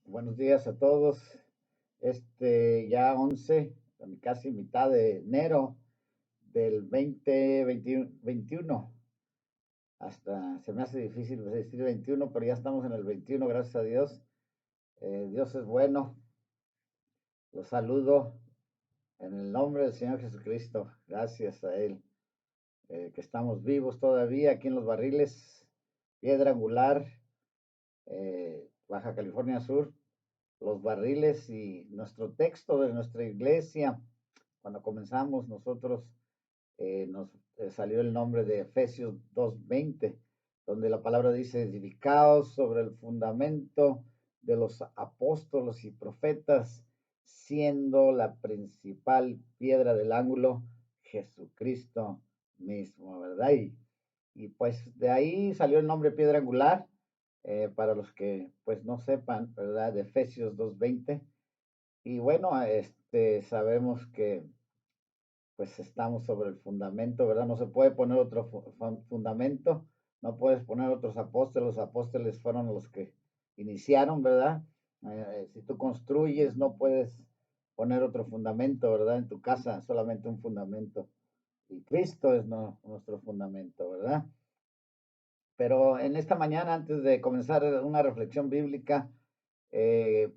Buenos días a todos. Ya 11, casi mitad de enero del 2021. Hasta se me hace difícil decir 21, pero ya estamos en el 21, gracias a Dios. Dios es bueno. Los saludo en el nombre del Señor Jesucristo. Gracias a Él. Que estamos vivos todavía aquí en Los Barriles, Piedra Angular, Baja California Sur. Los Barriles, y nuestro texto de nuestra iglesia, cuando comenzamos nosotros, nos salió el nombre de Efesios 2:20, donde la palabra dice: edificados sobre el fundamento de los apóstoles y profetas, siendo la principal piedra del ángulo Jesucristo mismo, ¿verdad? Y pues de ahí salió el nombre piedra angular. Para los que pues no sepan, ¿verdad? De Efesios 2:20. Y bueno, sabemos que pues estamos sobre el fundamento, ¿verdad? No se puede poner otro fundamento, no puedes poner otros apóstoles. Los apóstoles fueron los que iniciaron, ¿verdad? Si tú construyes, no puedes poner otro fundamento, ¿verdad? En tu casa, solamente un fundamento. Y Cristo es nuestro fundamento, ¿verdad? Pero en esta mañana, antes de comenzar una reflexión bíblica, eh,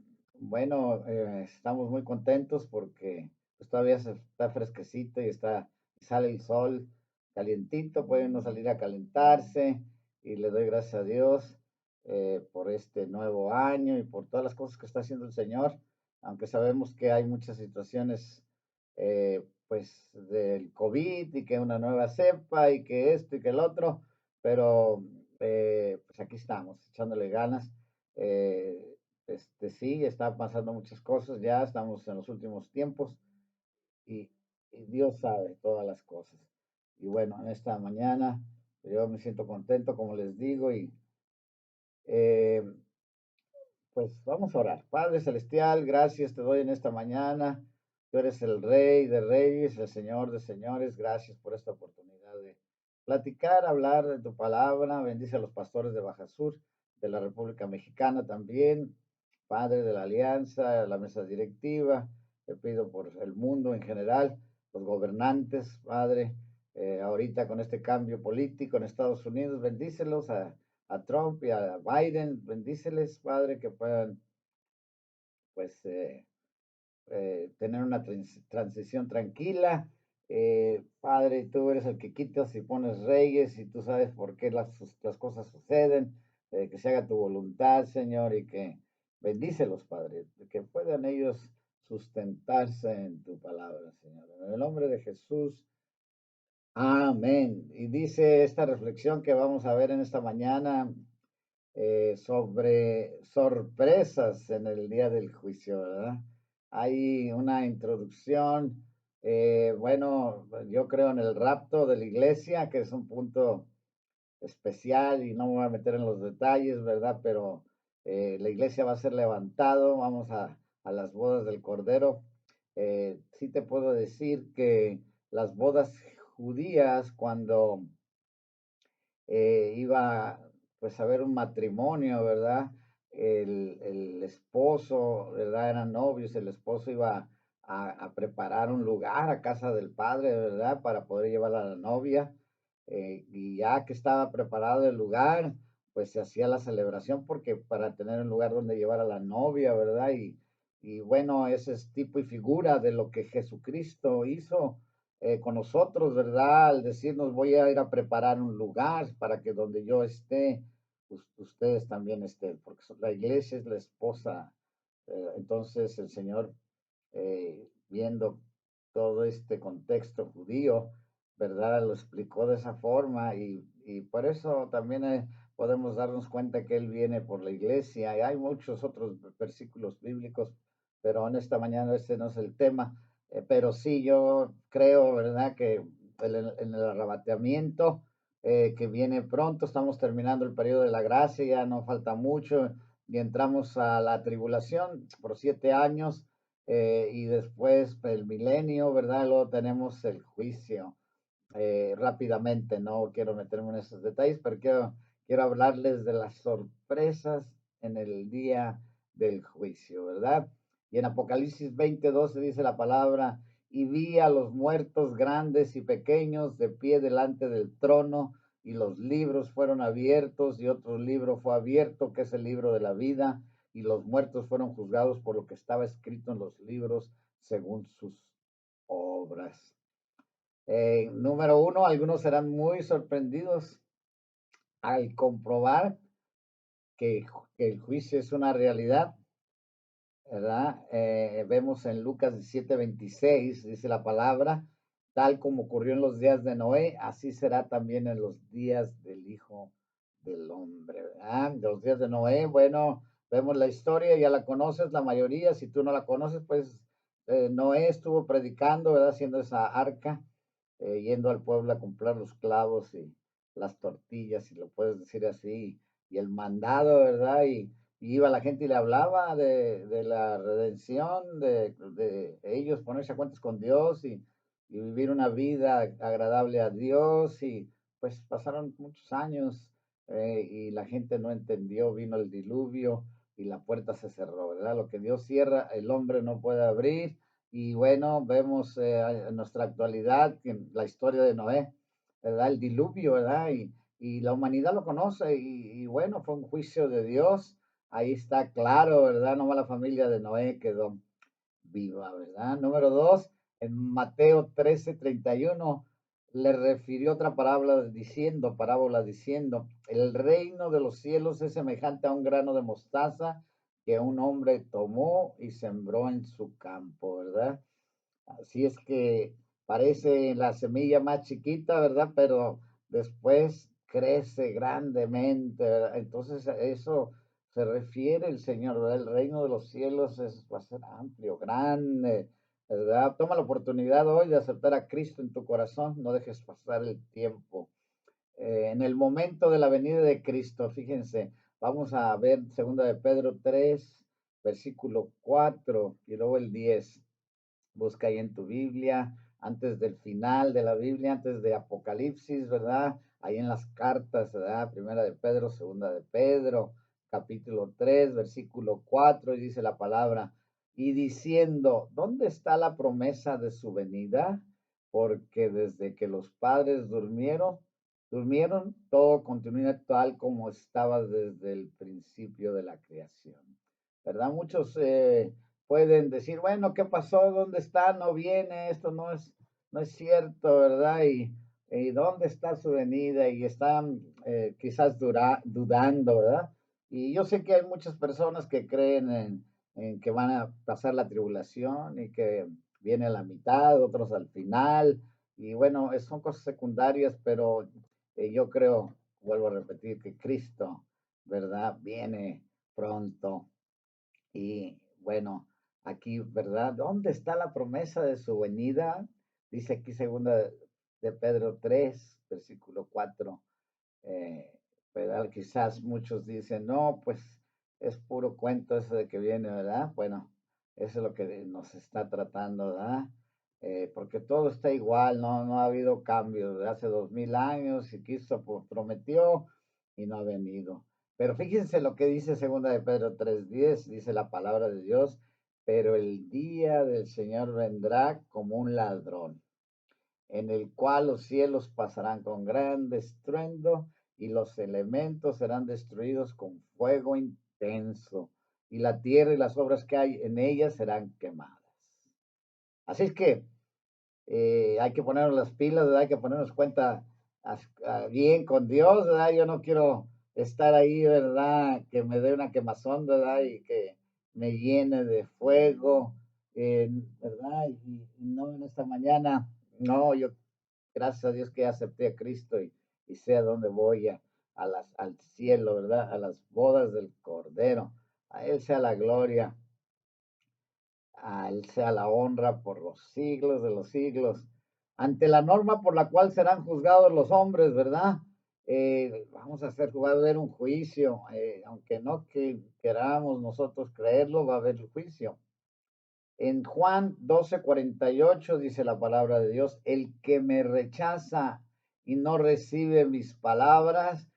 estamos muy contentos porque pues, todavía se está fresquecito y sale el sol calientito, puede uno salir a calentarse, y le doy gracias a Dios por este nuevo año y por todas las cosas que está haciendo el Señor, aunque sabemos que hay muchas situaciones pues del COVID, y que una nueva cepa y que esto y que el otro, pero pues aquí estamos echándole ganas. Eh, sí, está pasando muchas cosas, ya estamos en los últimos tiempos, y, y Dios sabe todas las cosas. Y bueno, en esta mañana yo me siento contento, como les digo, y eh, pues vamos a orar. Padre Celestial, gracias te doy en esta mañana. Tú eres el Rey de Reyes, el Señor de Señores. Gracias por esta oportunidad de platicar, hablar de tu palabra. Bendice a los pastores de Baja Sur, de la República Mexicana también. Padre de la Alianza, la mesa directiva. Te pido por el mundo en general, los gobernantes, Padre. Ahorita con este cambio político en Estados Unidos, bendícelos a Trump y a Biden, bendíceles, Padre, que puedan pues tener una transición tranquila. Padre, tú eres el que quitas y pones reyes, y tú sabes por qué las cosas suceden. Que se haga tu voluntad, Señor, y que bendícelos, Padre, que puedan ellos sustentarse en tu palabra, Señor. En el nombre de Jesús. Amén. Y dice esta reflexión que vamos a ver en esta mañana, sobre sorpresas en el día del juicio, ¿verdad? Hay una introducción. Bueno, yo creo en el rapto de la iglesia, que es un punto especial, y no me voy a meter en los detalles, ¿verdad? Pero la iglesia va a ser levantado, vamos a las bodas del Cordero. Sí te puedo decir que las bodas judías, cuando iba pues a haber un matrimonio, ¿verdad? El esposo, ¿verdad? Eran novios, el esposo iba a preparar un lugar a casa del padre, ¿verdad? Para poder llevar a la novia. Y ya que estaba preparado el lugar, pues se hacía la celebración, porque para tener un lugar donde llevar a la novia, ¿verdad? Y bueno, ese es tipo y figura de lo que Jesucristo hizo con nosotros, ¿verdad? Al decirnos: voy a ir a preparar un lugar para que donde yo esté, ustedes también estén, porque la iglesia es la esposa. Entonces el Señor, viendo todo este contexto judío, ¿verdad? Lo explicó de esa forma, y por eso también podemos darnos cuenta que Él viene por la iglesia. Y hay muchos otros versículos bíblicos, pero en esta mañana ese no es el tema. Pero sí, yo creo, ¿verdad? Que en el arrebatamiento que viene pronto, estamos terminando el periodo de la gracia, ya no falta mucho, y entramos a la tribulación por 7 años, y después el milenio, ¿verdad? Luego tenemos el juicio. Rápidamente, no quiero meterme en esos detalles, pero quiero hablarles de las sorpresas en el día del juicio, ¿verdad? Y en Apocalipsis 20:12 dice la palabra, y vi a los muertos grandes y pequeños de pie delante del trono, y los libros fueron abiertos, y otro libro fue abierto, que es el libro de la vida, y los muertos fueron juzgados por lo que estaba escrito en los libros según sus obras. Número uno, algunos serán muy sorprendidos al comprobar que el juicio es una realidad, ¿verdad? Vemos en Lucas 17:26, dice la palabra, tal como ocurrió en los días de Noé, así será también en los días del Hijo del Hombre, ¿verdad? Los días de Noé, bueno, vemos la historia, ya la conoces la mayoría, si tú no la conoces, pues Noé estuvo predicando, ¿verdad? Haciendo esa arca, yendo al pueblo a comprar los clavos y las tortillas, si lo puedes decir así, y el mandado, ¿verdad? Y iba la gente y le hablaba de la redención, de ellos ponerse a cuentas con Dios y vivir una vida agradable a Dios. Y pues pasaron muchos años y la gente no entendió, vino el diluvio y la puerta se cerró, ¿verdad? Lo que Dios cierra, el hombre no puede abrir. Y bueno, vemos en nuestra actualidad, en la historia de Noé, ¿verdad? El diluvio, ¿verdad? Y la humanidad lo conoce y bueno, fue un juicio de Dios. Ahí está claro, ¿verdad? Nomás la familia de Noé quedó viva, ¿verdad? Número dos, en Mateo 13:31 le refirió otra parábola diciendo, el reino de los cielos es semejante a un grano de mostaza que un hombre tomó y sembró en su campo, ¿verdad? Así es que parece la semilla más chiquita, ¿verdad? Pero después crece grandemente, ¿verdad? Entonces eso se refiere el Señor, ¿verdad? El reino de los cielos va a ser amplio, grande, ¿verdad? Toma la oportunidad hoy de aceptar a Cristo en tu corazón, no dejes pasar el tiempo. En el momento de la venida de Cristo, fíjense, vamos a ver 2 de Pedro 3, versículo 4 y luego el 10. Busca ahí en tu Biblia, antes del final de la Biblia, antes de Apocalipsis, ¿verdad? Ahí en las cartas, ¿verdad? 1 de Pedro, 2 de Pedro, capítulo 3, versículo 4, y dice la palabra, y diciendo, ¿dónde está la promesa de su venida? Porque desde que los padres durmieron, todo continúa tal como estaba desde el principio de la creación. ¿Verdad? Muchos pueden decir, bueno, ¿qué pasó? ¿Dónde está? No viene, esto no es cierto, ¿verdad? Y ¿dónde está su venida? Y están quizás dudando, ¿verdad? Y yo sé que hay muchas personas que creen en que van a pasar la tribulación y que viene a la mitad, otros al final, y bueno, son cosas secundarias, pero yo creo, vuelvo a repetir, que Cristo, ¿verdad? Viene pronto. Y bueno, aquí, ¿verdad? ¿Dónde está la promesa de su venida? Dice aquí 2 de Pedro 3, versículo 4. eh, ¿Verdad? Quizás muchos dicen, no, pues es puro cuento eso de que viene, ¿verdad? Bueno, eso es lo que nos está tratando, ¿verdad? Porque todo está igual, no ha habido cambios de hace 2000 años y Cristo prometió y no ha venido. Pero fíjense lo que dice 2 de Pedro 3:10, dice la palabra de Dios, pero el día del Señor vendrá como un ladrón, en el cual los cielos pasarán con gran estruendo y los elementos serán destruidos con fuego intenso, y la tierra y las obras que hay en ella serán quemadas. Así es que hay que ponernos las pilas, ¿verdad? Hay que ponernos cuenta bien con Dios, ¿verdad? Yo no quiero estar ahí, ¿verdad? Que me dé una quemazón, ¿verdad? Y que me llene de fuego, ¿verdad? Y no en esta mañana, no, yo gracias a Dios que acepté a Cristo y sé a dónde voy, al cielo, ¿verdad? A las bodas del Cordero. A Él sea la gloria, a Él sea la honra por los siglos de los siglos. Ante la norma por la cual serán juzgados los hombres, ¿verdad? Vamos a va a haber un juicio, aunque no queramos nosotros creerlo, va a haber el juicio. En Juan 12:48 dice la palabra de Dios, el que me rechaza y no recibe mis palabras,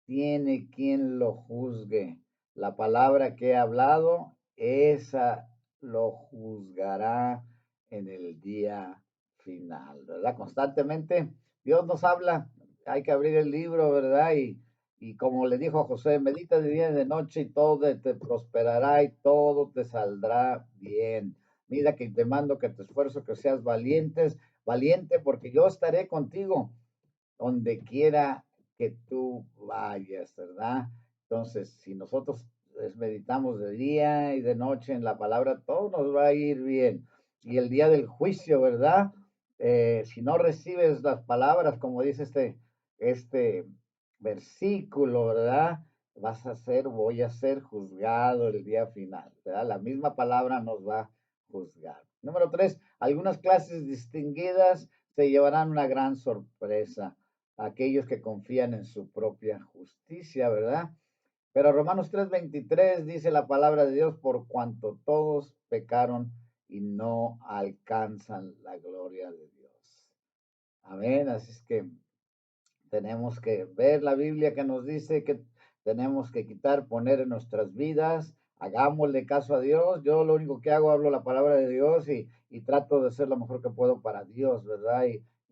tiene quien lo juzgue. La palabra que he hablado, esa lo juzgará en el día final, ¿verdad? Constantemente Dios nos habla, hay que abrir el libro, ¿verdad? Y como le dijo a José, medita de día y de noche y todo te prosperará y todo te saldrá bien. Mira que te mando que te esfuerzo, que seas valiente, porque yo estaré contigo donde quiera que tú vayas, ¿verdad? Entonces, si nosotros meditamos de día y de noche en la palabra, todo nos va a ir bien. Y el día del juicio, ¿verdad? Si no recibes las palabras, como dice este versículo, ¿verdad? Voy a ser juzgado el día final, ¿verdad? La misma palabra nos va a juzgar. Número tres, algunas clases distinguidas se llevarán una gran sorpresa aquellos que confían en su propia justicia, ¿verdad? Pero Romanos 3:23 dice la palabra de Dios, por cuanto todos pecaron y no alcanzan la gloria de Dios. Amén. Así es que tenemos que ver la Biblia que nos dice que tenemos que quitar, poner en nuestras vidas, hagámosle caso a Dios. Yo lo único que hago, hablo la palabra de Dios y trato de ser lo mejor que puedo para Dios, ¿verdad?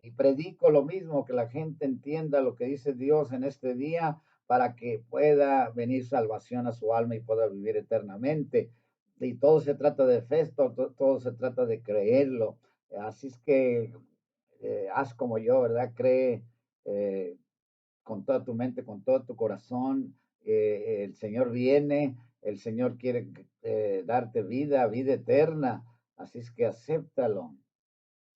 Y predico lo mismo, que la gente entienda lo que dice Dios en este día para que pueda venir salvación a su alma y pueda vivir eternamente. Y todo se trata de fe, todo se trata de creerlo. Así es que haz como yo, ¿verdad? Cree eh, con toda tu mente, con todo tu corazón. El Señor viene, el Señor quiere darte vida eterna. Así es que acéptalo.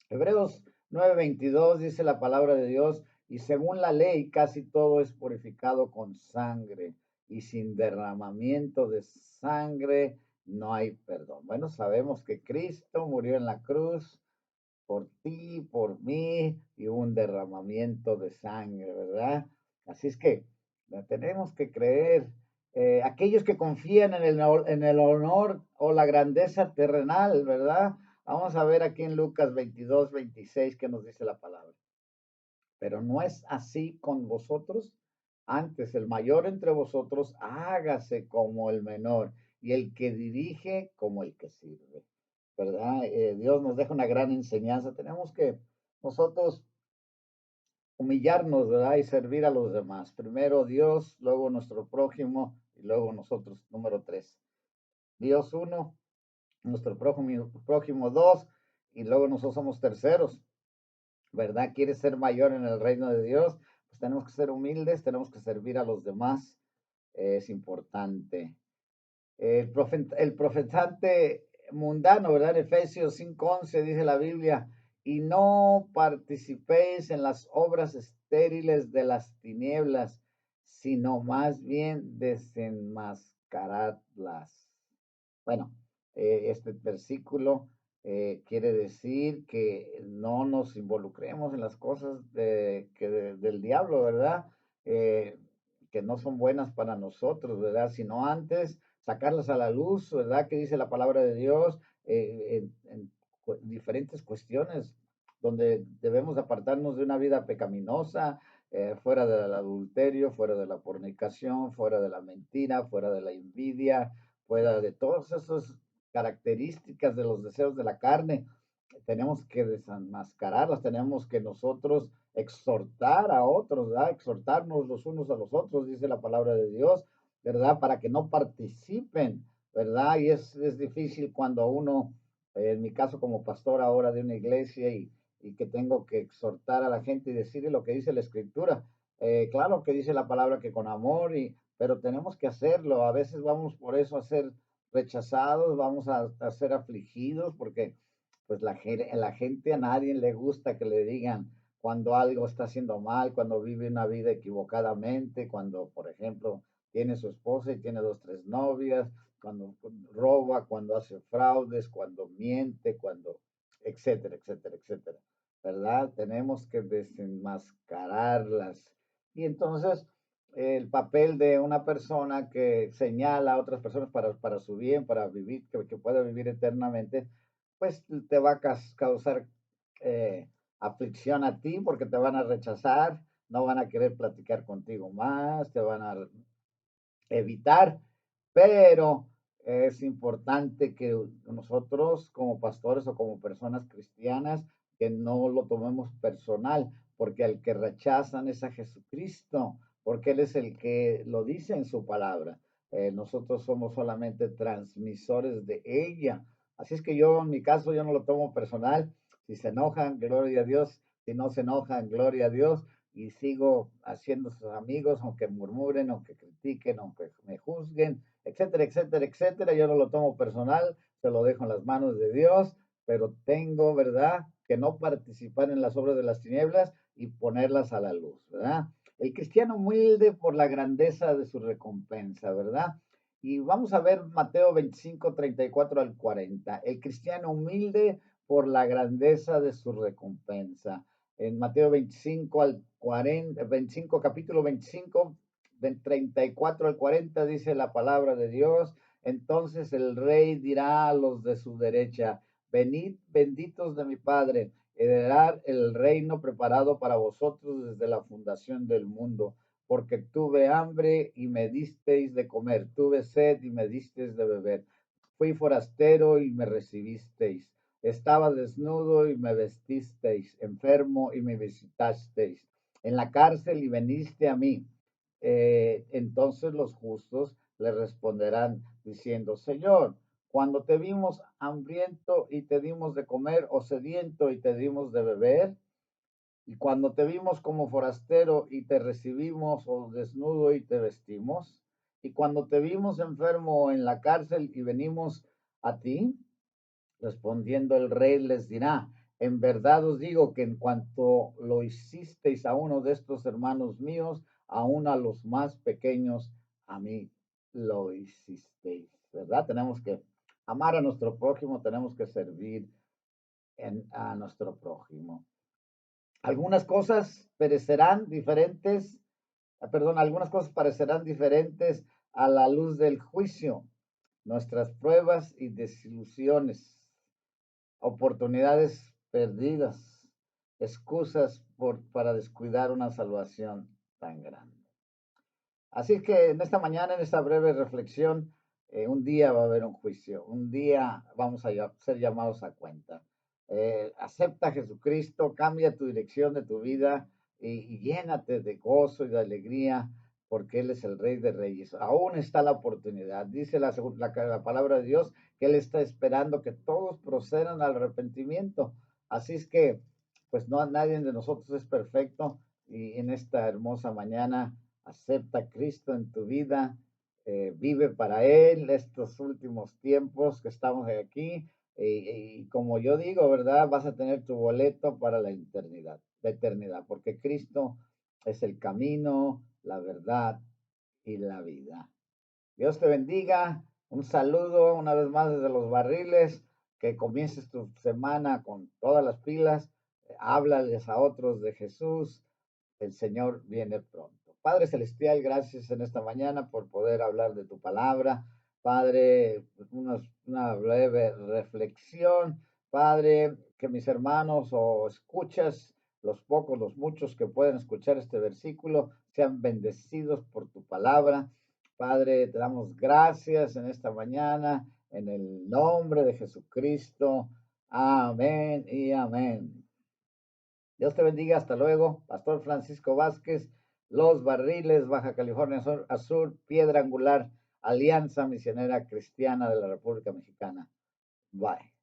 Hebreos 9:22 dice la palabra de Dios, y según la ley casi todo es purificado con sangre, y sin derramamiento de sangre no hay perdón. Bueno, sabemos que Cristo murió en la cruz por ti, por mí, y un derramamiento de sangre, ¿verdad? Así es que tenemos que creer. Aquellos que confían en el honor o la grandeza terrenal, ¿verdad? Vamos a ver aquí en Lucas 22:26 qué nos dice la palabra. Pero no es así con vosotros. Antes, el mayor entre vosotros, hágase como el menor, y el que dirige como el que sirve. ¿Verdad? Dios nos deja una gran enseñanza. Tenemos que nosotros humillarnos, ¿verdad? Y servir a los demás. Primero Dios, luego nuestro prójimo y luego nosotros. Número tres. Dios uno, nuestro prójimo dos, y luego nosotros somos terceros. ¿Verdad? ¿Quieres ser mayor en el reino de Dios? Pues tenemos que ser humildes, tenemos que servir a los demás. Es importante. El profetante mundano, ¿verdad? En Efesios 5:11 dice la Biblia, y no participéis en las obras estériles de las tinieblas, sino más bien desenmascaradlas. Bueno, este versículo quiere decir que no nos involucremos en las cosas del diablo, ¿verdad? Eh, que no son buenas para nosotros, ¿verdad? Sino antes sacarlas a la luz, ¿verdad? Que dice la palabra de Dios en diferentes cuestiones donde debemos apartarnos de una vida pecaminosa, fuera del adulterio, fuera de la fornicación, fuera de la mentira, fuera de la envidia, fuera de todas esas características de los deseos de la carne. Tenemos que desenmascararlas, tenemos que nosotros exhortar a otros, ¿verdad? Exhortarnos los unos a los otros, dice la palabra de Dios, ¿verdad? Para que no participen, ¿verdad? Y es difícil cuando uno, en mi caso como pastor ahora de una iglesia y que tengo que exhortar a la gente y decirle lo que dice la escritura. Claro que dice la palabra que con amor, pero tenemos que hacerlo. A veces vamos por eso a ser rechazados, vamos a ser afligidos porque pues la gente a nadie le gusta que le digan cuando algo está haciendo mal, cuando vive una vida equivocadamente, cuando, por ejemplo, tiene su esposa y tiene dos, tres novias, cuando roba, cuando hace fraudes, cuando miente, etcétera, etcétera, etcétera. ¿Verdad? Tenemos que desenmascararlas. Y entonces, el papel de una persona que señala a otras personas para su bien, para vivir, que pueda vivir eternamente, pues te va a causar aflicción a ti porque te van a rechazar, no van a querer platicar contigo más, te van a evitar. pero es importante que nosotros como pastores o como personas cristianas que no lo tomemos personal, porque al que rechazan es a Jesucristo, porque Él es el que lo dice en su palabra. Nosotros somos solamente transmisores de ella. Así es que yo, en mi caso, yo no lo tomo personal. Si se enojan, gloria a Dios. Si no se enojan, gloria a Dios. Y sigo haciendo sus amigos, aunque murmuren, aunque critiquen, aunque me juzguen, etcétera, etcétera, etcétera. Yo no lo tomo personal, se lo dejo en las manos de Dios, pero tengo, ¿verdad?, que no participar en las obras de las tinieblas y ponerlas a la luz, ¿verdad? El cristiano humilde por la grandeza de su recompensa, ¿verdad? Y vamos a ver Mateo 25, 34 al 40. El cristiano humilde por la grandeza de su recompensa. En Mateo 25 al 40, 25, capítulo 25, del 34 al 40 dice la palabra de Dios. Entonces el rey dirá a los de su derecha, venid benditos de mi Padre, heredar el reino preparado para vosotros desde la fundación del mundo, porque tuve hambre y me disteis de comer, tuve sed y me disteis de beber, fui forastero y me recibisteis, estaba desnudo y me vestisteis, enfermo y me visitasteis, en la cárcel y veniste a mí. Entonces los justos le responderán diciendo, Señor, cuando te vimos hambriento y te dimos de comer, o sediento y te dimos de beber, y cuando te vimos como forastero y te recibimos, o desnudo y te vestimos, y cuando te vimos enfermo en la cárcel y venimos a ti. Respondiendo el rey les dirá, en verdad os digo que en cuanto lo hicisteis a uno de estos hermanos míos, aun a los más pequeños, a mí lo hicisteis, ¿verdad? Tenemos que amar a nuestro prójimo, tenemos que servir a nuestro prójimo. Algunas cosas perecerán diferentes, perdón, algunas cosas parecerán diferentes a la luz del juicio, nuestras pruebas y desilusiones, oportunidades perdidas, excusas para descuidar una salvación tan grande. Así que en esta mañana, en esta breve reflexión, un día va a haber un juicio, un día vamos a ser llamados a cuenta. Acepta a Jesucristo, cambia tu dirección de tu vida y llénate de gozo y de alegría porque Él es el Rey de Reyes. Aún está la oportunidad. Dice la palabra de Dios que Él está esperando que todos procedan al arrepentimiento. Así es que, pues no, nadie de nosotros es perfecto y en esta hermosa mañana acepta a Cristo en tu vida, vive para Él estos últimos tiempos que estamos aquí. Y como yo digo, ¿verdad? Vas a tener tu boleto para la eternidad, porque Cristo es el camino, la verdad y la vida. Dios te bendiga. Un saludo una vez más desde los barriles. Que comiences tu semana con todas las pilas. Háblales a otros de Jesús. El Señor viene pronto. Padre Celestial, gracias en esta mañana por poder hablar de tu palabra. Padre, una breve reflexión. Padre, que mis hermanos o escuchas, los pocos, los muchos que pueden escuchar este versículo, sean bendecidos por tu palabra. Padre, te damos gracias en esta mañana, en el nombre de Jesucristo. Amén y amén. Dios te bendiga, hasta luego. Pastor Francisco Vázquez, Los Barriles, Baja California Sur, Piedra Angular, Alianza Misionera Cristiana de la República Mexicana. Bye.